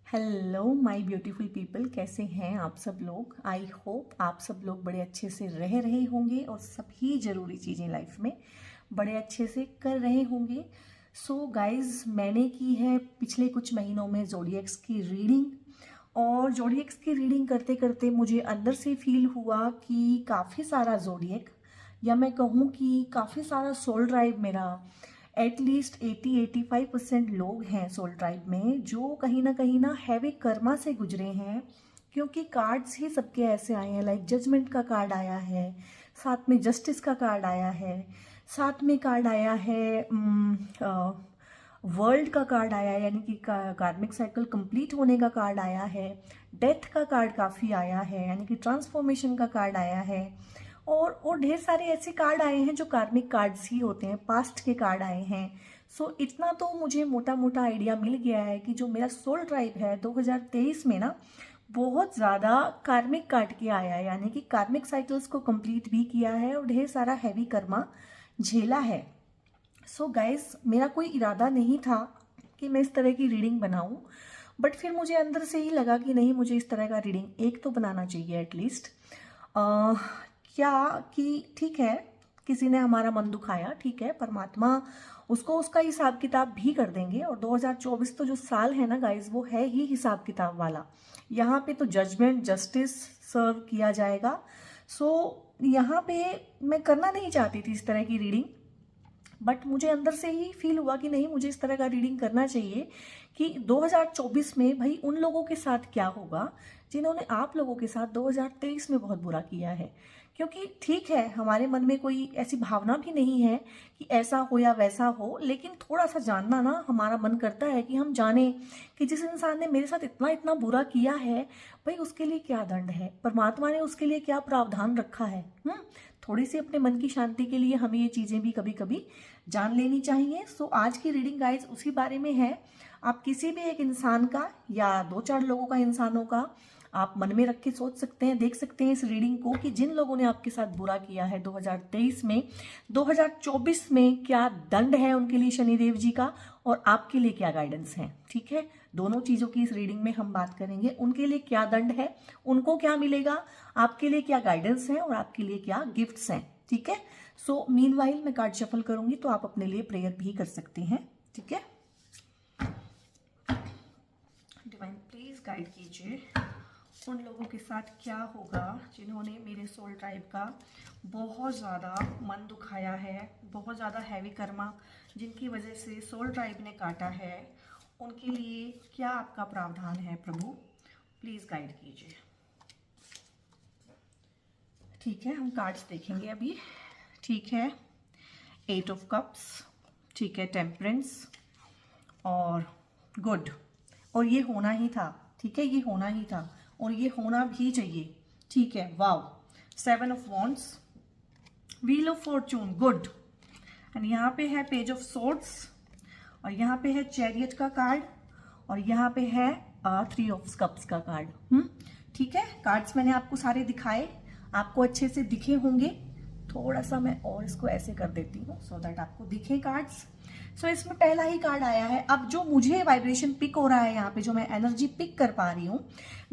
Hello my beautiful people, कैसे हैं आप सब लोग। आई होप आप सब लोग बड़े अच्छे से रह रहे होंगे और सभी ज़रूरी चीज़ें लाइफ में बड़े अच्छे से कर रहे होंगे। सो गाइज, मैंने की है पिछले कुछ महीनों में ज़ोडिएक्स की रीडिंग, और ज़ोडिएक्स की रीडिंग करते करते मुझे अंदर से फील हुआ कि काफ़ी सारा ज़ोडिएक, या मैं कहूँ कि काफ़ी सारा सोल ड्राइव मेरा, एटलीस्ट 80-85% लोग हैं सोल ट्राइब में जो कहीं ना हैवी कर्मा से गुजरे हैं। क्योंकि कार्ड्स ही सबके ऐसे आए हैं, लाइक जजमेंट का कार्ड आया है, साथ में जस्टिस का कार्ड आया है, साथ में कार्ड आया है वर्ल्ड का कार्ड आया है, यानी कि कार्मिक साइकिल कंप्लीट होने का कार्ड आया है, डेथ का कार्ड काफ़ी आया है, यानी कि ट्रांसफॉर्मेशन का कार्ड आया है, और ढेर सारे ऐसे कार्ड आए हैं जो कार्मिक कार्ड्स ही होते हैं, पास्ट के कार्ड आए हैं। सो इतना तो मुझे मोटा मोटा आइडिया मिल गया है कि जो मेरा सोल ट्राइब है 2023 में ना बहुत ज़्यादा कार्मिक काट के आया है, यानी कि कार्मिक साइकिल्स को कंप्लीट भी किया है और ढेर सारा हैवी कर्मा झेला है। सो गाइस, मेरा कोई इरादा नहीं था कि मैं इस तरह की रीडिंग बनाऊं, बट फिर मुझे अंदर से ही लगा कि नहीं, मुझे इस तरह का रीडिंग एक तो बनाना चाहिए एटलीस्ट। क्या कि ठीक है, किसी ने हमारा मन दुखाया, ठीक है, परमात्मा उसको उसका हिसाब किताब भी कर देंगे। और 2024 तो जो साल है ना गाइज, वो है ही हिसाब किताब वाला। यहाँ पे तो जजमेंट जस्टिस सर्व किया जाएगा। सो यहाँ पे मैं करना नहीं चाहती थी इस तरह की रीडिंग, बट मुझे अंदर से ही फील हुआ कि नहीं, मुझे इस तरह का रीडिंग करना चाहिए कि 2024 में भाई उन लोगों के साथ क्या होगा जिन्होंने आप लोगों के साथ 2023 में बहुत बुरा किया है। क्योंकि ठीक है, हमारे मन में कोई ऐसी भावना भी नहीं है कि ऐसा हो या वैसा हो, लेकिन थोड़ा सा जानना ना हमारा मन करता है कि हम जाने कि जिस इंसान ने मेरे साथ इतना इतना बुरा किया है, भाई उसके लिए क्या दंड है, परमात्मा ने उसके लिए क्या प्रावधान रखा है। थोड़ी सी अपने मन की शांति के लिए हमें ये चीज़ें भी कभी कभी जान लेनी चाहिए। सो आज की रीडिंग गाइज उसी बारे में है। आप किसी भी एक इंसान का या दो चार लोगों का, इंसानों का आप मन में रख के सोच सकते हैं, देख सकते हैं इस रीडिंग को कि जिन लोगों ने आपके साथ बुरा किया है 2023 में, 2024 में क्या दंड है उनके लिए शनिदेव जी का, और आपके लिए क्या गाइडेंस है। ठीक है, दोनों चीज़ों की इस रीडिंग में हम बात करेंगे। उनके लिए क्या दंड है, उनको क्या मिलेगा, आपके लिए क्या गाइडेंस है, और आपके लिए क्या गिफ्ट्स हैं। ठीक है, सो मीनवाइल मैं कार्ड शफल करूंगी तो आप अपने लिए प्रेयर भी कर सकते हैं। ठीक है, डिवाइन प्लीज गाइड कीजिए उन लोगों के साथ क्या होगा जिन्होंने मेरे सोल ट्राइब का बहुत ज़्यादा मन दुखाया है, बहुत ज़्यादा हैवी कर्मा जिनकी वजह से सोल ट्राइब ने काटा है। उनके लिए क्या आपका प्रावधान है प्रभु, प्लीज़ गाइड कीजिए। ठीक है, हम कार्ड्स देखेंगे अभी। ठीक है, 8 ऑफ कप्स, ठीक है, टेम्परेंस और गुड, और ये होना ही था। ठीक है, ये होना ही था और ये होना भी चाहिए। ठीक है, वाव, 7 of wands, wheel of Fortune, good, and यहाँ पे है पेज ऑफ सोर्ड्स, और यहाँ पे है चैरियट का कार्ड, और यहाँ पे है 3 ऑफ कप्स का कार्ड। ठीक है, कार्ड्स मैंने आपको सारे दिखाए, आपको अच्छे से दिखे होंगे। थोड़ा सा मैं और इसको ऐसे कर देती हूँ सो दैट आपको दिखे कार्ड्स। सो इसमें पहला ही कार्ड आया है। अब जो मुझे वाइब्रेशन पिक हो रहा है यहाँ पे, जो मैं एनर्जी पिक कर पा रही हूँ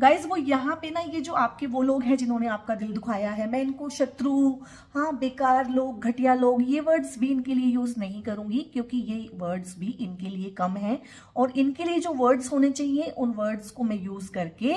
गाइज, वो यहाँ पे ना, ये जो आपके वो लोग हैं जिन्होंने आपका दिल दुखाया है, मैं इनको शत्रु, हाँ बेकार लोग, घटिया लोग, ये वर्ड्स भी इनके लिए यूज नहीं करूंगी, क्योंकि ये वर्ड्स भी इनके लिए कम है, और इनके लिए जो वर्ड्स होने चाहिए उन वर्ड्स को मैं यूज करके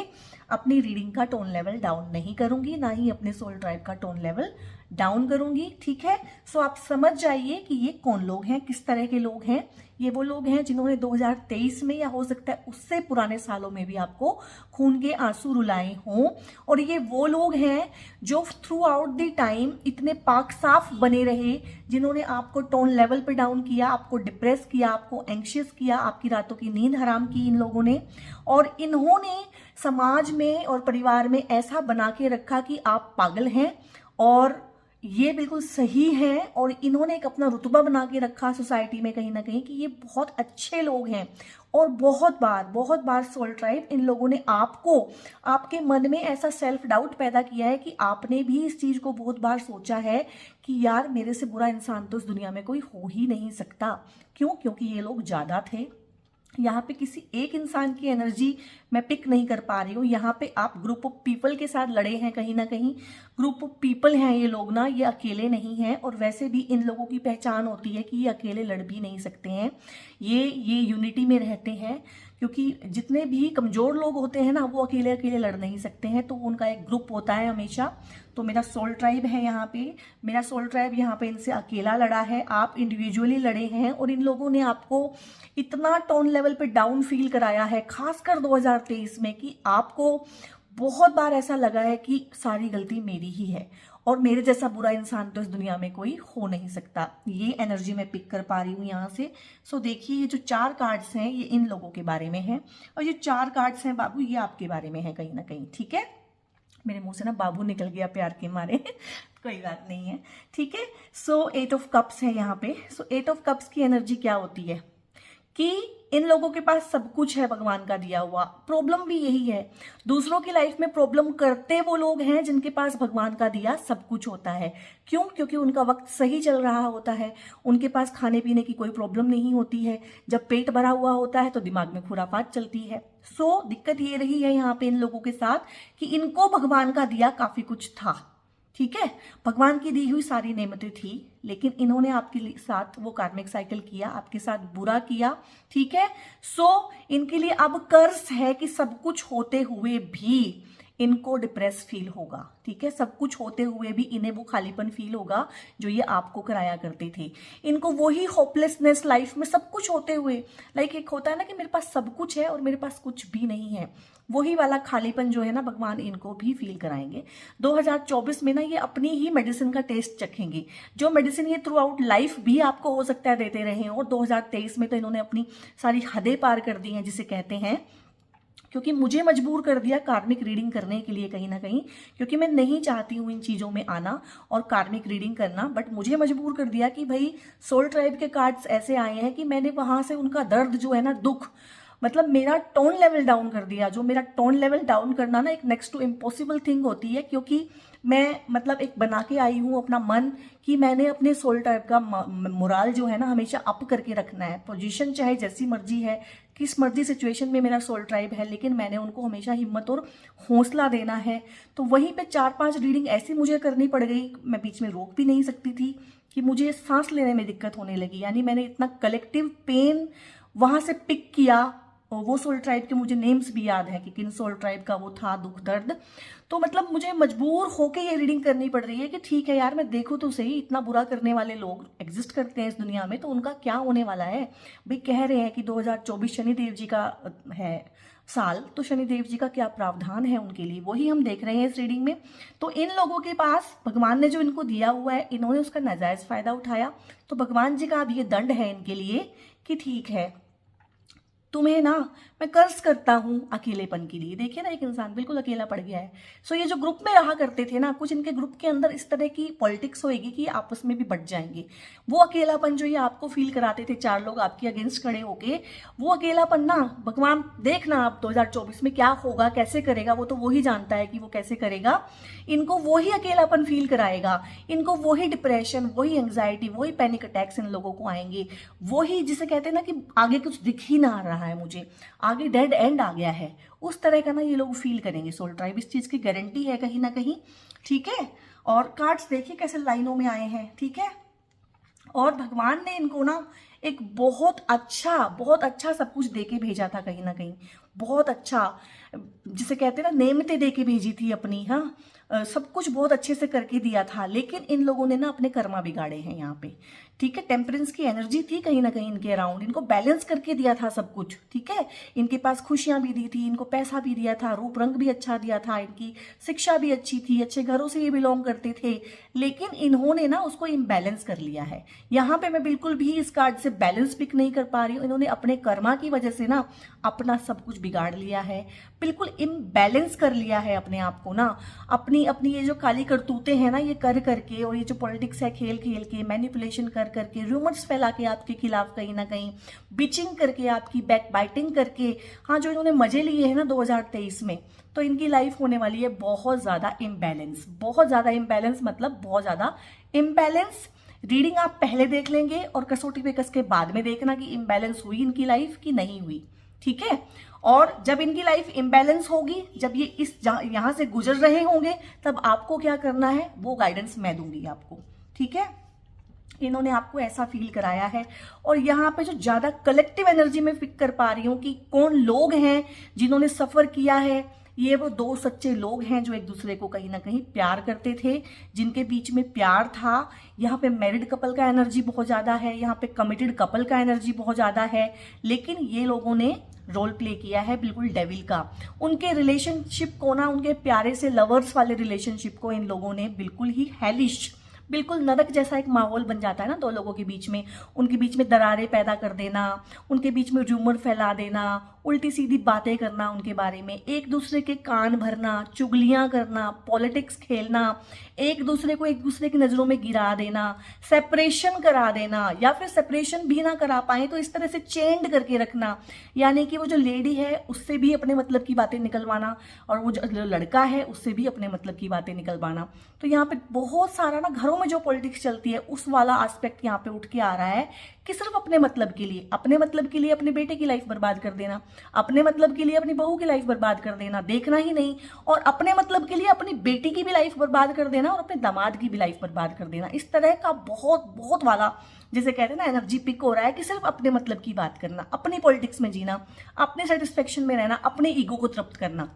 अपनी रीडिंग का टोन लेवल डाउन नहीं करूंगी, ना ही अपने सोल ड्राइव का टोन लेवल डाउन करूंगी। ठीक है, सो आप समझ जाइए कि ये कौन लोग हैं, किस तरह के लोग हैं। ये वो लोग हैं जिन्होंने 2023 में या हो सकता है उससे पुराने सालों में भी आपको खून के आंसू रुलाए हों, और ये वो लोग हैं जो थ्रू आउट द टाइम इतने पाक साफ बने रहे, जिन्होंने आपको टोन लेवल पे डाउन किया, आपको डिप्रेस किया, आपको एंग्शियस किया, आपकी रातों की नींद हराम की इन लोगों ने, और इन्होंने समाज में और परिवार में ऐसा बना के रखा कि आप पागल हैं और ये बिल्कुल सही है, और इन्होंने एक अपना रुतबा बना के रखा सोसाइटी में कहीं ना कहीं कि ये बहुत अच्छे लोग हैं। और बहुत बार सोल ट्राइब, इन लोगों ने आपको, आपके मन में ऐसा सेल्फ डाउट पैदा किया है कि आपने भी इस चीज को बहुत बार सोचा है कि यार मेरे से बुरा इंसान तो इस दुनिया में कोई हो ही नहीं सकता। क्यों? क्योंकि ये लोग ज्यादा थे, यहाँ पे किसी एक इंसान की एनर्जी मैं पिक नहीं कर पा रही हूँ। यहाँ पे आप ग्रुप ऑफ पीपल के साथ लड़े हैं कहीं ना कहीं। ग्रुप ऑफ पीपल हैं ये लोग ना, ये अकेले नहीं हैं। और वैसे भी इन लोगों की पहचान होती है कि ये अकेले लड़ भी नहीं सकते हैं, ये यूनिटी में रहते हैं। क्योंकि जितने भी कमज़ोर लोग होते हैं ना, वो अकेले अकेले लड़ नहीं सकते हैं, तो उनका एक ग्रुप होता है हमेशा। तो मेरा सोल ट्राइब है यहाँ पे, मेरा सोल ट्राइब यहाँ पे इनसे अकेला लड़ा है, आप इंडिविजुअली लड़े हैं। और इन लोगों ने आपको इतना टोन लेवल पे डाउन फील कराया है, खासकर 2023 में, कि आपको बहुत बार ऐसा लगा है कि सारी गलती मेरी ही है और मेरे जैसा बुरा इंसान तो इस दुनिया में कोई हो नहीं सकता। ये एनर्जी मैं पिक कर पा रही हूँ यहाँ से। सो देखिए, ये जो 4 कार्ड्स हैं ये इन लोगों के बारे में हैं, और ये 4 कार्ड्स हैं बाबू, ये आपके बारे में है कहीं ना कहीं। ठीक है, मेरे मुंह से ना बाबू निकल गया प्यार के मारे कोई बात नहीं है, ठीक है। सो 8 ऑफ कप्स है यहाँ पे। सो 8 ऑफ कप्स की एनर्जी क्या होती है कि इन लोगों के पास सब कुछ है भगवान का दिया हुआ। प्रॉब्लम भी यही है, दूसरों की लाइफ में प्रॉब्लम करते वो लोग हैं जिनके पास भगवान का दिया सब कुछ होता है। क्यों? क्योंकि उनका वक्त सही चल रहा होता है, उनके पास खाने पीने की कोई प्रॉब्लम नहीं होती है। जब पेट भरा हुआ होता है तो दिमाग में खुराफात चलती है। सो दिक्कत ये रही है यहाँ पे इन लोगों के साथ कि इनको भगवान का दिया काफी कुछ था, ठीक है, भगवान की दी हुई सारी नेमतें थी, लेकिन इन्होंने आपके साथ वो कार्मिक साइकिल किया, आपके साथ बुरा किया, ठीक है। सो इनके लिए अब कर्स है कि सब कुछ होते हुए भी इनको डिप्रेस फील होगा, ठीक है। सब कुछ होते हुए भी इन्हें वो खालीपन फील होगा जो ये आपको कराया करते थे। इनको वही होपलेसनेस लाइफ में सब कुछ होते हुए, लाइक एक होता है ना कि मेरे पास सब कुछ है और मेरे पास कुछ भी नहीं है, वही वाला खालीपन जो है ना भगवान इनको भी फील कराएंगे। 2024 में ना ये अपनी ही मेडिसिन का टेस्ट चखेंगे, जो मेडिसिन ये थ्रू आउट लाइफ भी आपको हो सकता है देते रहे। और 2023 में तो इन्होंने अपनी सारी हदें पार कर दी हैं जिसे कहते हैं, क्योंकि मुझे मजबूर कर दिया कार्मिक रीडिंग करने के लिए कहीं ना कहीं, क्योंकि मैं नहीं चाहती हूँ इन चीज़ों में आना और कार्मिक रीडिंग करना, बट मुझे मजबूर कर दिया कि भाई सोल ट्राइब के कार्ड्स ऐसे आए हैं कि मैंने वहां से उनका दर्द जो है ना, दुख, मतलब मेरा टोन लेवल डाउन कर दिया। जो मेरा टोन लेवल डाउन करना ना एक नेक्स्ट टू इम्पॉसिबल थिंग होती है, क्योंकि मैं मतलब एक बना के आई हूँ अपना मन कि मैंने अपने सोल टाइप का मोराल जो है ना हमेशा अप करके रखना है। पोजीशन चाहे जैसी मर्जी है, किस मर्जी सिचुएशन में मेरा सोल ट्राइब है, लेकिन मैंने उनको हमेशा हिम्मत और हौसला देना है। तो वहीं पे 4-5 रीडिंग ऐसी मुझे करनी पड़ गई, मैं बीच में रोक भी नहीं सकती थी कि मुझे सांस लेने में दिक्कत होने लगी। यानी मैंने इतना कलेक्टिव पेन वहां से पिक किया, और वो सोल ट्राइब के मुझे नेम्स भी याद है कि किन सोल ट्राइब का वो था दुख दर्द। तो मतलब मुझे मजबूर होके ये रीडिंग करनी पड़ रही है कि ठीक है यार, मैं देखूँ तो सही, इतना बुरा करने वाले लोग एग्जिस्ट करते हैं इस दुनिया में, तो उनका क्या होने वाला है। भाई कह रहे हैं कि 2024 शनिदेव जी का है साल, तो शनिदेव जी का क्या प्रावधान है उनके लिए, वही हम देख रहे हैं इस रीडिंग में। तो इन लोगों के पास भगवान ने जो इनको दिया हुआ है, इन्होंने उसका नाजायज फायदा उठाया। तो भगवान जी का अब ये दंड है इनके लिए कि ठीक है, तुम्हें ना मैं कर्ज करता हूँ अकेलेपन के लिए। देखिए ना, एक इंसान बिल्कुल अकेला पड़ गया है। सो ये जो ग्रुप में रहा करते थे ना, कुछ इनके ग्रुप के अंदर इस तरह की पॉलिटिक्स होएगी कि आपस में भी बट जाएंगे। वो अकेलापन जो ये आपको फील कराते थे 4 लोग आपके अगेंस्ट खड़े होके, वो अकेलापन ना भगवान देखना आप 2024 में क्या होगा, कैसे करेगा, वो तो वही जानता है कि वो कैसे करेगा। इनको वही अकेलापन फील कराएगा, इनको वही डिप्रेशन, वही एंग्जाइटी, वही पैनिक अटैक्स इन लोगों को आएंगे। वही जिसे कहते हैं ना कि आगे कुछ दिख ही ना रहा है, मुझे आगे डेड एंड आ गया है, उस तरह का ना ये लोग फील करेंगे। सोल ट्राइब इस चीज की गारंटी है कहीं ना कहीं, ठीक है। और कार्ड्स देखिए कैसे लाइनों में आए हैं, ठीक है। और भगवान ने इनको ना एक बहुत अच्छा सब कुछ देके भेजा था कहीं ना कहीं, बहुत अच्छा, जिसे कहते हैं ना नेमतें देके भेजी थी अपनी, हाँ, सब कुछ बहुत अच्छे से करके दिया था। लेकिन इन लोगों ने ना अपने कर्मा बिगाड़े हैं यहाँ पे, ठीक है। टेम्परेंस की एनर्जी थी कहीं ना कहीं इनके अराउंड, इनको बैलेंस करके दिया था सब कुछ, ठीक है। इनके पास खुशियां भी दी थी, इनको पैसा भी दिया था, रूप रंग भी अच्छा दिया था, इनकी शिक्षा भी अच्छी थी, अच्छे घरों से ये बिलोंग करते थे। लेकिन इन्होंने ना उसको इम्बैलेंस कर लिया है। यहाँ पे मैं बिल्कुल भी इस कार्ड से बैलेंस पिक नहीं कर पा रही हूँ। इन्होंने अपने कर्मा की वजह से ना अपना सब कुछ बिगाड़ लिया है, बिल्कुल इम्बैलेंस कर लिया है अपने आप को ना। अपनी ये जो काली करतूतें हैं ना, ये कर करके, और ये जो पॉलिटिक्स है खेल खेल के, मैनिपुलेशन कर करके, रूमर्स फैला के आपके खिलाफ कहीं ना कहीं, बिचिंग करके, आपकी बैक बाइटिंग करके, हाँ, जो इन्होंने मजे लिए हैं ना 2023 में, तो इनकी लाइफ होने वाली है बहुत ज्यादा इम्बैलेंस, बहुत ज्यादा इम्बैलेंस, मतलब बहुत ज्यादा इम्बैलेंस। रीडिंग आप पहले देख लेंगे और कसौटी पे कस के बाद में देखना कि इम्बैलेंस हुई इनकी लाइफ कि नहीं हुई। ठीक है। और जब इनकी लाइफ इम्बैलेंस होगी, जब ये यहाँ से गुजर रहे होंगे, तब आपको क्या करना है वो गाइडेंस मैं दूंगी आपको, ठीक है। इन्होंने आपको ऐसा फील कराया है। और यहाँ पे जो ज्यादा कलेक्टिव एनर्जी में पिक कर पा रही हूँ कि कौन लोग हैं जिन्होंने सफर किया है, ये वो दो सच्चे लोग हैं जो एक दूसरे को कहीं ना कहीं प्यार करते थे, जिनके बीच में प्यार था। यहाँ पे मैरिड कपल का एनर्जी बहुत ज्यादा है, यहाँ पे कमिटेड कपल का एनर्जी बहुत ज्यादा है, लेकिन ये लोगों ने रोल प्ले किया है बिल्कुल डेविल का। उनके रिलेशनशिप को ना, उनके प्यारे से लवर्स वाले रिलेशनशिप को इन लोगों ने बिल्कुल ही हेलिश, बिल्कुल नरक जैसा एक माहौल बन जाता है ना दो लोगों के बीच में, उनके बीच में दरारें पैदा कर देना, उनके बीच में रूमर फैला देना, उल्टी सीधी बातें करना उनके बारे में, एक दूसरे के कान भरना, चुगलियां करना, पॉलिटिक्स खेलना, एक दूसरे को एक दूसरे की नजरों में गिरा देना, सेपरेशन करा देना, या फिर सेपरेशन भी ना करा पाए तो इस तरह से चेंड करके रखना, यानी कि वो जो लेडी है उससे भी अपने मतलब की बातें निकलवाना और वो जो लड़का है उससे भी अपने मतलब की बातें निकलवाना। तो यहाँ पे बहुत सारा ना घरों में जो पॉलिटिक्स चलती है उस वाला एस्पेक्ट यहाँ पे उठ के आ रहा है कि सिर्फ अपने मतलब के लिए, अपने मतलब के लिए अपने बेटे की लाइफ बर्बाद कर देना, अपने मतलब के लिए अपनी बहू की लाइफ बर्बाद कर देना, देखना ही नहीं, और अपने मतलब के लिए अपनी बेटी की भी लाइफ बर्बाद कर देना और अपने दामाद की भी लाइफ बर्बाद कर देना। इस तरह का बहुत बहुत वाला, जिसे कहते हैं ना, एनर्जी पिक हो रहा है कि सिर्फ अपने मतलब की बात करना, अपनी पॉलिटिक्स में जीना, अपने सेटिस्फेक्शन में रहना, अपने ईगो को तृप्त करना,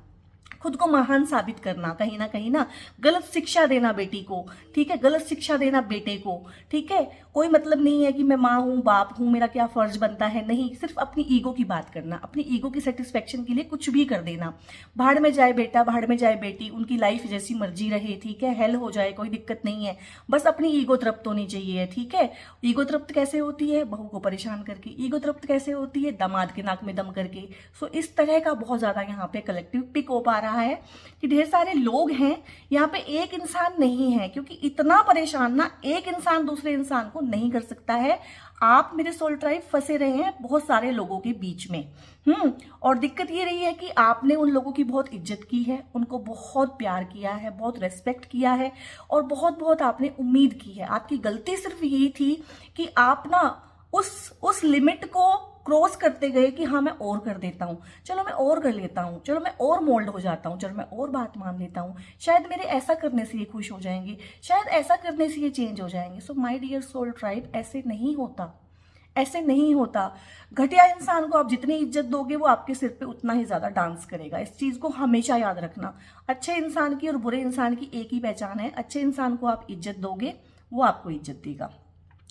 खुद को महान साबित करना, कहीं ना गलत शिक्षा देना बेटी को, ठीक है, गलत शिक्षा देना बेटे को, ठीक है। कोई मतलब नहीं है कि मैं माँ हूँ, बाप हूँ, मेरा क्या फर्ज बनता है, नहीं, सिर्फ अपनी ईगो की बात करना, अपनी ईगो की सेटिस्फेक्शन के लिए कुछ भी कर देना। भाड़ में जाए बेटा, भाड़ में जाए बेटी, उनकी लाइफ जैसी मर्जी रहे, ठीक है, हेल हो जाए, कोई दिक्कत नहीं है, बस अपनी ईगो तृप्त होनी चाहिए, ठीक है। ईगो तृप्त कैसे होती है? बहू को परेशान करके। ईगो तृप्त कैसे होती है? दामाद के नाक में दम करके। सो इस तरह का बहुत ज्यादा यहाँ पे कलेक्टिव पिक हो पा रहा है कि ढेर सारे लोग हैं, यहाँ पे एक इंसान नहीं है, क्योंकि इतना परेशान ना एक इंसान दूसरे इंसान को नहीं कर सकता है। आप मेरे सोल ट्राइब फंसे रहे हैं बहुत सारे लोगों के बीच में। और दिक्कत ये रही है कि आपने उन लोगों की बहुत इज्जत की है, उनको बहुत प्यार किया है, बहुत रेस्पेक्ट किया है, और बहुत बहुत आपने उम्मीद की है। आपकी गलती सिर्फ यही थी कि आप ना उस लिमिट को क्रॉस करते गए कि हाँ मैं और कर देता हूँ, चलो मैं और कर लेता हूँ, चलो मैं और मोल्ड हो जाता हूँ, चलो मैं और बात मान लेता हूँ, शायद मेरे ऐसा करने से ये खुश हो जाएंगे, शायद ऐसा करने से ये चेंज हो जाएंगे। So my dear soul tribe, ऐसे नहीं होता, ऐसे नहीं होता। घटिया इंसान को आप जितनी इज्जत दोगे वो आपके सिर पे उतना ही ज्यादा डांस करेगा। इस चीज को हमेशा याद रखना। अच्छे इंसान की और बुरे इंसान की एक ही पहचान है, अच्छे इंसान को आप इज्जत दोगे वो आपको इज्जत देगा,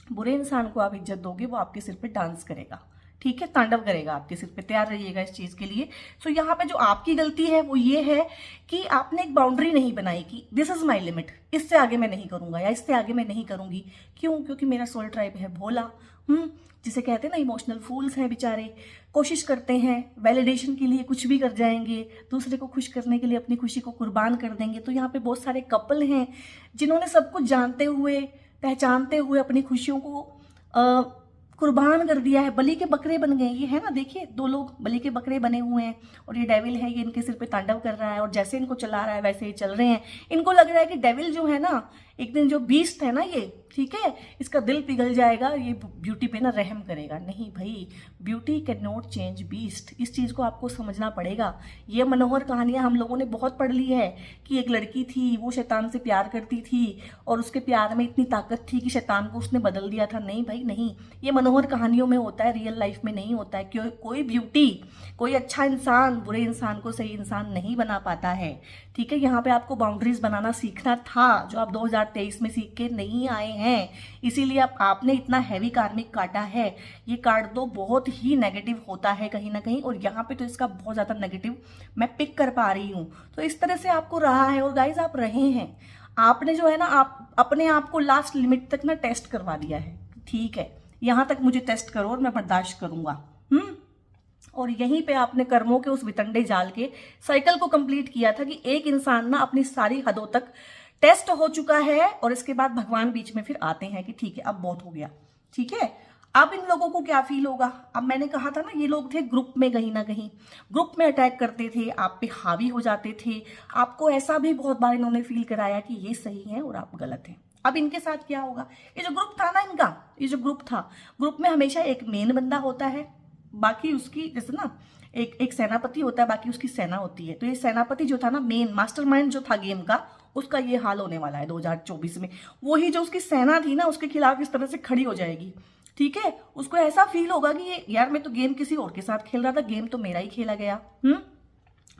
बुरे इंसान को आप इज्जत दोगे वो आपके सिर पे डांस करेगा, ठीक है, तांडव करेगा आपके सिर पे। तैयार रहिएगा इस चीज के लिए। सो यहाँ पे जो आपकी गलती है वो ये है कि आपने एक बाउंड्री नहीं बनाई कि दिस इज माई लिमिट, इससे आगे मैं नहीं करूंगा या इससे आगे मैं नहीं करूंगी। क्यों? क्योंकि मेरा सोल ट्राइब है भोला, जिसे कहते हैं ना इमोशनल फूल्स हैं बेचारे, कोशिश करते हैं वैलिडेशन के लिए कुछ भी कर जाएंगे, दूसरे को खुश करने के लिए अपनी खुशी को कुर्बान कर देंगे। तो यहाँ पे बहुत सारे कपल हैं जिन्होंने सब कुछ जानते हुए, पहचानते हुए अपनी खुशियों को कुर्बान कर दिया है, बलि के बकरे बन गए। ये है ना, देखिए दो लोग बलि के बकरे बने हुए हैं और ये डेविल है, ये इनके सिर पे तांडव कर रहा है और जैसे इनको चला रहा है वैसे ही चल रहे हैं। इनको लग रहा है कि डेविल जो है ना, एक दिन जो बीस्ट है ना ये, ठीक है, इसका दिल पिघल जाएगा, ये ब्यूटी पे ना रहम करेगा। नहीं भाई, beauty can not change beast, इस चीज को आपको समझना पड़ेगा। ये मनोहर कहानियां हम लोगों ने बहुत पढ़ ली है कि एक लड़की थी, वो शैतान से प्यार करती थी और उसके प्यार में इतनी ताकत थी कि शैतान को उसने बदल दिया था। नहीं भाई नहीं, ये मनोहर कहानियों में होता है, रियल लाइफ में नहीं होता है। कोई ब्यूटी, कोई अच्छा इंसान बुरे इंसान को सही इंसान नहीं बना पाता है, ठीक है। यहाँ पे आपको बाउंड्रीज बनाना सीखना था, जो आप 2023 में सीख के नहीं आए हैं, इसीलिए आपने इतना हैवी कार्मिक काटा है। ये कार्ड तो बहुत ही नेगेटिव होता है कहीं ना कहीं, और यहाँ पे तो इसका बहुत ज्यादा नेगेटिव मैं पिक कर पा रही हूँ। तो इस तरह से आपको रहा है, और गाइज आप रहे हैं, आपने जो है ना, आप अपने आप को लास्ट लिमिट तक ना टेस्ट करवा दिया है, ठीक है, यहाँ तक मुझे टेस्ट करो और मैं बर्दाश्त करूंगा। और यहीं पे आपने कर्मों के उस वितंडे जाल के साइकिल को कंप्लीट किया था कि एक इंसान ना अपनी सारी हदों तक टेस्ट हो चुका है, और इसके बाद भगवान बीच में फिर आते हैं कि ठीक है अब बहुत हो गया, ठीक है। अब इन लोगों को क्या फील होगा? अब मैंने कहा था ना, ये लोग थे ग्रुप में, कहीं ना कहीं ग्रुप में अटैक करते थे, आप पे हावी हो जाते थे, आपको ऐसा भी बहुत बार इन्होंने फील कराया कि ये सही है और आप गलत हैं। अब इनके साथ क्या होगा? ये जो ग्रुप था ना इनका, ये जो ग्रुप था, ग्रुप में हमेशा एक मेन बंदा होता है, बाकी उसकी जैसे ना एक एक सेनापति होता है, बाकी उसकी सेना होती है। तो ये सेनापति जो था ना, मेन मास्टरमाइंड जो था गेम का, उसका ये हाल होने वाला है 2024 में। वही जो उसकी सेना थी ना, उसके खिलाफ इस तरह से खड़ी हो जाएगी, ठीक है। उसको ऐसा फील होगा कि ये यार मैं तो गेम किसी और के साथ खेल रहा था, गेम तो मेरा ही खेला गया।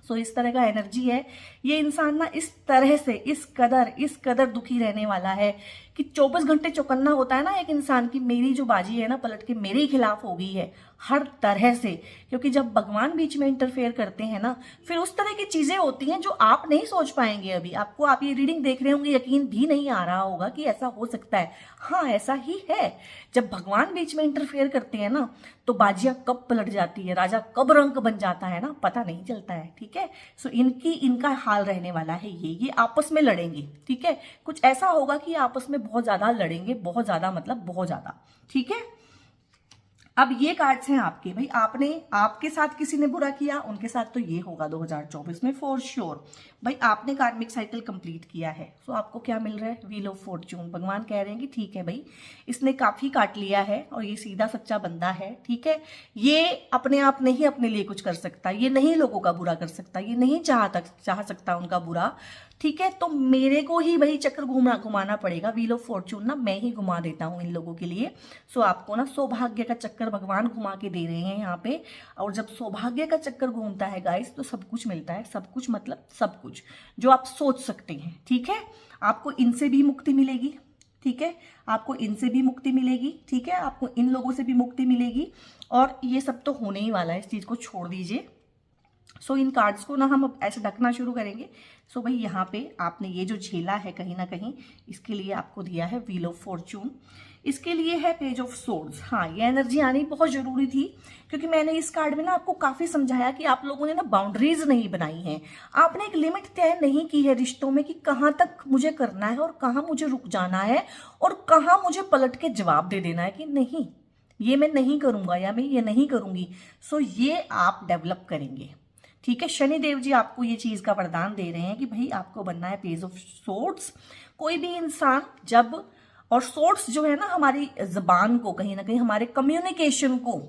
सो इस तरह का एनर्जी है। ये इंसान ना इस तरह से इस कदर दुखी रहने वाला है कि 24 घंटे चौकन्ना होता है ना एक इंसान की, मेरी जो बाजी है ना पलट के मेरे ही खिलाफ हो गई है हर तरह से। क्योंकि जब भगवान बीच में इंटरफेयर करते हैं ना, फिर उस तरह की चीजें होती हैं जो आप नहीं सोच पाएंगे। अभी आपको, आप ये रीडिंग देख रहे होंगे, यकीन भी नहीं आ रहा होगा कि ऐसा हो सकता है। हाँ, ऐसा ही है। जब भगवान बीच में इंटरफेयर करते हैं ना, तो बाजियां कब पलट जाती है, राजा कब रंक बन जाता है ना, पता नहीं चलता है, ठीक है। सो इनका हाल रहने वाला है। ये आपस में लड़ेंगे, ठीक है। कुछ ऐसा होगा कि आपस में बहुत ज्यादा लड़ेंगे, बहुत ज्यादा मतलब बहुत ज्यादा, ठीक है। अब ये कार्ड्स हैं आपके, भाई आपके साथ किसी ने बुरा किया, उनके साथ तो ये होगा 2024 में फॉर श्योर। भाई आपने कार्मिक साइकिल कंप्लीट किया है, तो आपको क्या मिल रहा है, व्हील ऑफ फॉर्च्यून। भगवान कह रहे हैं कि ठीक है भाई, इसने काफी काट लिया है और ये सीधा सच्चा बंदा है, ठीक है। ये अपने आप नहीं अपने लिए कुछ कर सकता, ये नहीं लोगों का बुरा कर सकता, ये नहीं चाह सकता उनका बुरा, ठीक है। तो मेरे को ही भाई चक्कर घुमाना पड़ेगा। व्हील ऑफ फॉर्च्यून ना मैं ही घुमा देता हूं इन लोगों के लिए। सो आपको ना सौभाग्य का चक्कर भगवान घुमा के दे रहे हैं यहाँ पे। और जब सौभाग्य का चक्कर घूमता है गाइस, तो सब कुछ मिलता है। सब कुछ मतलब सब कुछ जो आप सोच सकते हैं, ठीक है। आपको इनसे भी मुक्ति मिलेगी, ठीक है। आपको इनसे भी मुक्ति मिलेगी, ठीक है। आपको इन लोगों से भी मुक्ति मिलेगी। और ये सब तो होने ही वाला है, इस चीज को छोड़ दीजिए। सो इन कार्ड्स को ना हम अब ऐसे ढकना शुरू करेंगे। सो भाई यहाँ पे आपने ये जो झेला है कहीं ना कहीं, इसके लिए आपको दिया है व्हील ऑफ फॉर्च्यून, इसके लिए है पेज ऑफ सोर्ड्स। हाँ, ये एनर्जी आनी बहुत जरूरी थी, क्योंकि मैंने इस कार्ड में ना आपको काफी समझाया कि आप लोगों ने ना बाउंड्रीज नहीं बनाई हैं। आपने एक लिमिट तय नहीं की है रिश्तों में कि कहाँ तक मुझे करना है और कहाँ मुझे रुक जाना है और कहाँ मुझे पलट के जवाब दे देना है कि नहीं, ये मैं नहीं करूंगा या मैं ये नहीं करूंगी। सो ये आप डेवलप करेंगे, ठीक है। शनिदेव जी आपको ये चीज का वरदान दे रहे हैं कि भाई आपको बनना है पेज ऑफ सोर्ड्स। कोई भी इंसान जब, और सोर्ड्स जो है ना हमारी जबान को, कहीं ना कहीं हमारे कम्युनिकेशन को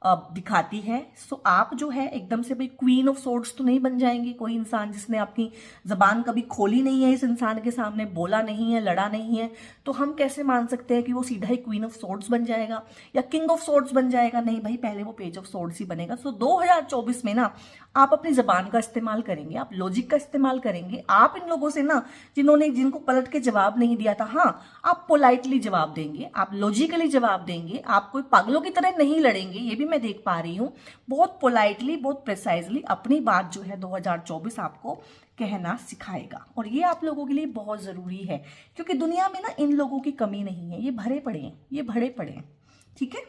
दिखाती है। सो आप जो है एकदम से भाई क्वीन ऑफ सोर्ड्स तो नहीं बन जाएंगे। कोई इंसान जिसने आपकी जबान कभी खोली नहीं है, इस इंसान के सामने बोला नहीं है, लड़ा नहीं है, तो हम कैसे मान सकते हैं कि वो सीधा ही क्वीन ऑफ सोर्ड्स बन जाएगा या किंग ऑफ सोर्ड्स बन जाएगा? नहीं भाई, पहले वो पेज ऑफ सोर्ड्स ही बनेगा। सो 2024 में ना आप अपनी जबान का इस्तेमाल करेंगे, आप लॉजिक का इस्तेमाल करेंगे। आप इन लोगों से ना जिनको पलट के जवाब नहीं दिया था, हाँ, आप पोलाइटली जवाब देंगे, आप लॉजिकली जवाब देंगे, आप कोई पागलों की तरह नहीं लड़ेंगे। ये भी मैं देख पा रही हूं, बहुत पोलाइटली, बहुत प्रिसाइजली अपनी बात जो है 2024 आपको कहना सिखाएगा। और ये आप लोगों के लिए बहुत जरूरी है, क्योंकि दुनिया में ना इन लोगों की कमी नहीं है, ये भरे पड़े हैं, ये भरे पड़े हैं, ठीक है।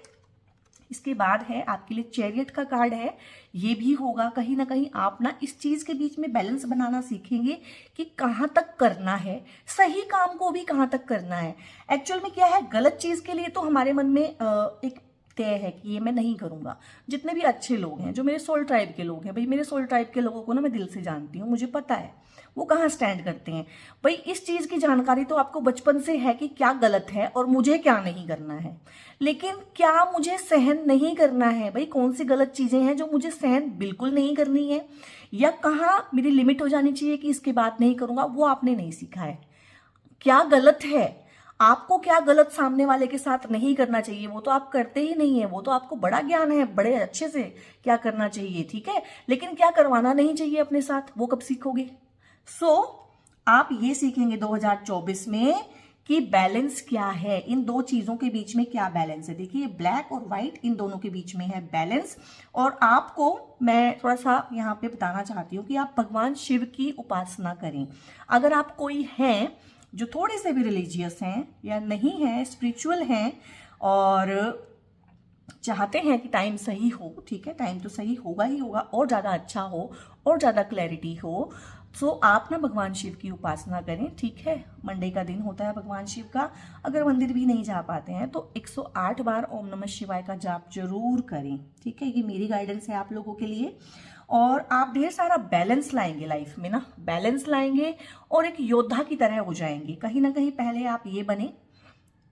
इसके बाद है आपके लिए चैरियट का कार्ड है। ये भी होगा कहीं ना कहीं आप ना इस चीज के बीच में बैलेंस बनाना सीखेंगे कि कहाँ तक करना है, सही काम को भी कहाँ तक करना है। एक्चुअल में क्या है, गलत चीज के लिए तो हमारे मन में एक तय है कि ये मैं नहीं करूंगा। जितने भी अच्छे लोग हैं, जो मेरे सोल ट्राइब के लोग हैं, भाई मेरे सोल ट्राइब के लोगों को ना मैं दिल से जानती हूँ, मुझे पता है वो कहाँ स्टैंड करते हैं। भाई इस चीज की जानकारी तो आपको बचपन से है कि क्या गलत है और मुझे क्या नहीं करना है, लेकिन क्या मुझे सहन नहीं करना है। भाई कौन सी गलत चीजें हैं जो मुझे सहन बिल्कुल नहीं करनी है, या कहाँ मेरी लिमिट हो जानी चाहिए कि इसके बाद नहीं करूंगा, वो आपने नहीं सीखा है। क्या गलत है, आपको क्या गलत सामने वाले के साथ नहीं करना चाहिए, वो तो आप करते ही नहीं है। वो तो आपको बड़ा ज्ञान है, बड़े अच्छे से क्या करना चाहिए, ठीक है, लेकिन क्या करवाना नहीं चाहिए अपने साथ, वो कब सीखोगे? सो आप ये सीखेंगे 2024 में कि बैलेंस क्या है, इन दो चीजों के बीच में क्या बैलेंस है। देखिए ब्लैक और व्हाइट, इन दोनों के बीच में है बैलेंस। और आपको मैं थोड़ा सा यहाँ पे बताना चाहती हूँ कि आप भगवान शिव की उपासना करें। अगर आप कोई हैं जो थोड़े से भी रिलीजियस हैं या नहीं हैं, स्पिरिचुअल हैं और चाहते हैं कि टाइम सही हो, ठीक है, टाइम तो सही होगा ही होगा, और ज़्यादा अच्छा हो और ज़्यादा क्लैरिटी हो, तो आप ना भगवान शिव की उपासना करें, ठीक है। मंडे का दिन होता है भगवान शिव का। अगर मंदिर भी नहीं जा पाते हैं तो 108 बार ओम नमः शिवाय का जाप जरूर करें, ठीक है। ये मेरी गाइडेंस है आप लोगों के लिए। और आप ढेर सारा बैलेंस लाएंगे लाइफ में ना, बैलेंस लाएंगे और एक योद्धा की तरह हो जाएंगे। कहीं ना कहीं पहले आप ये बने,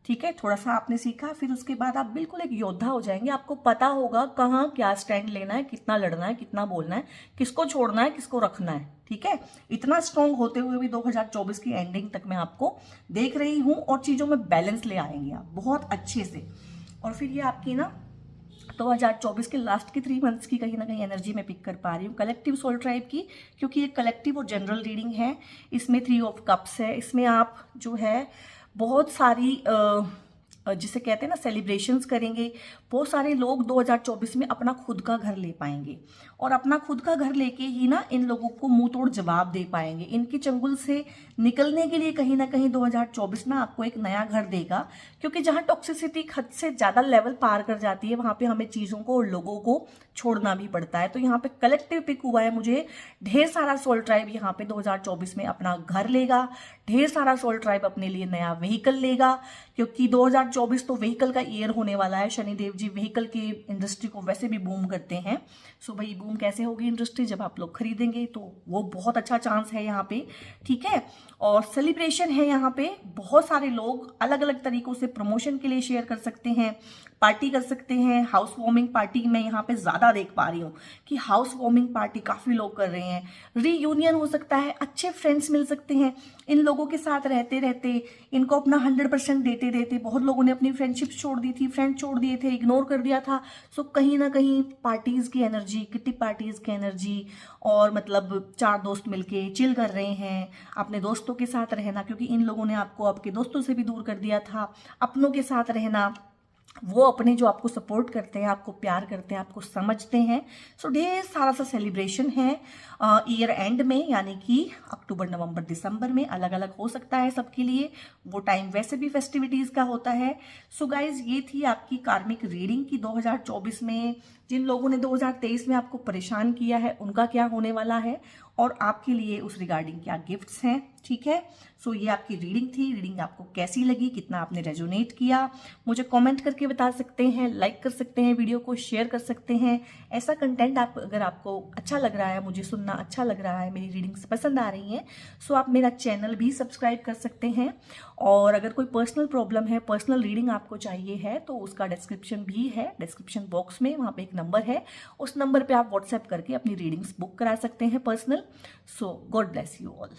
ठीक है, थोड़ा सा आपने सीखा, फिर उसके बाद आप बिल्कुल एक योद्धा हो जाएंगे। आपको पता होगा कहाँ क्या स्टैंड लेना है, कितना लड़ना है, कितना बोलना है, किसको छोड़ना है, किसको रखना है। ठीक है, इतना स्ट्रांग होते हुए भी 2024 की एंडिंग तक मैं आपको देख रही हूँ और चीजों में बैलेंस ले आएंगे आप बहुत अच्छे से। और फिर ये आपकी ना 2024 के लास्ट की 3 मंथ्स की कहीं ना कहीं एनर्जी में पिक कर पा रही हूँ कलेक्टिव सोल ट्राइब की, क्योंकि ये कलेक्टिव और जनरल रीडिंग है। इसमें 3 ऑफ कप्स है। इसमें आप जो है बहुत सारी जिसे कहते हैं ना सेलिब्रेशंस करेंगे। बहुत सारे लोग 2024 में अपना खुद का घर ले पाएंगे और अपना खुद का घर लेके ही ना इन लोगों को मुंह तोड़ जवाब दे पाएंगे। इनकी चंगुल से निकलने के लिए कहीं ना कहीं 2024 ना आपको एक नया घर देगा, क्योंकि जहां टॉक्सिसिटी हद से ज्यादा लेवल पार कर जाती है वहां पे हमें चीजों को और लोगों को छोड़ना भी पड़ता है। तो यहाँ पे कलेक्टिव पिक हुआ है मुझे, ढेर सारा सोल ट्राइब यहाँ पे 2024 में अपना घर लेगा, ढेर सारा सोल ट्राइब अपने लिए नया व्हीकल लेगा, क्योंकि 2024 तो व्हीकल का ईयर होने वाला है। शनिदेव जी व्हीकल की इंडस्ट्री को वैसे भी बूम करते हैं। सो भाई बूम कैसे होगी इंडस्ट्री, जब आप लोग खरीदेंगे, तो वो बहुत अच्छा चांस है यहाँ पे। ठीक है, और सेलिब्रेशन है यहाँ पे। बहुत सारे लोग अलग अलग तरीकों से प्रमोशन के लिए शेयर कर सकते हैं, पार्टी कर सकते हैं। हाउस वार्मिंग पार्टी मैं यहाँ पे ज्यादा देख पा रही हूँ कि हाउस वार्मिंग पार्टी काफी लोग कर रहे हैं। रीयूनियन हो सकता है, अच्छे फ्रेंड्स मिल सकते हैं। इन लोगों के साथ रहते रहते, इनको अपना 100% देते देते बहुत लोगों ने अपनी फ्रेंडशिप छोड़ दी थी, फ्रेंड छोड़ दिए थे, इग्नोर कर दिया था। सो कहीं ना कहीं पार्टीज की एनर्जी, किट्टी पार्टीज की एनर्जी, और मतलब 4 दोस्त मिलके चिल कर रहे हैं। अपने दोस्तों के साथ रहना, क्योंकि इन लोगों ने आपको आपके दोस्तों से भी दूर कर दिया था। अपनों के साथ रहना, वो अपने जो आपको सपोर्ट करते हैं, आपको प्यार करते हैं, आपको समझते हैं। सो ढेर सारा सा सेलिब्रेशन है ईयर एंड में, यानी कि अक्टूबर नवंबर दिसंबर में अलग अलग हो सकता है सबके लिए। वो टाइम वैसे भी फेस्टिविटीज का होता है। सो गाइज ये थी आपकी कार्मिक रीडिंग की 2024 में। जिन लोगों ने 2023 में आपको परेशान किया है उनका क्या होने वाला है और आपके लिए उस रिगार्डिंग क्या गिफ्ट्स हैं। ठीक है, सो ये आपकी रीडिंग थी। रीडिंग आपको कैसी लगी, कितना आपने रेजोनेट किया, मुझे कमेंट करके बता सकते हैं, लाइक कर सकते हैं, वीडियो को शेयर कर सकते हैं। ऐसा कंटेंट आप अगर आपको अच्छा लग रहा है, मुझे सुनना अच्छा लग रहा है, मेरी रीडिंग्स पसंद आ रही हैं, सो आप मेरा चैनल भी सब्सक्राइब कर सकते हैं। और अगर कोई पर्सनल प्रॉब्लम है, पर्सनल रीडिंग आपको चाहिए है, तो उसका डिस्क्रिप्शन भी है, डिस्क्रिप्शन बॉक्स में वहाँ पे एक नंबर है, उस नंबर पे आप व्हाट्सएप करके अपनी रीडिंग्स बुक करा सकते हैं personal. So God bless you all.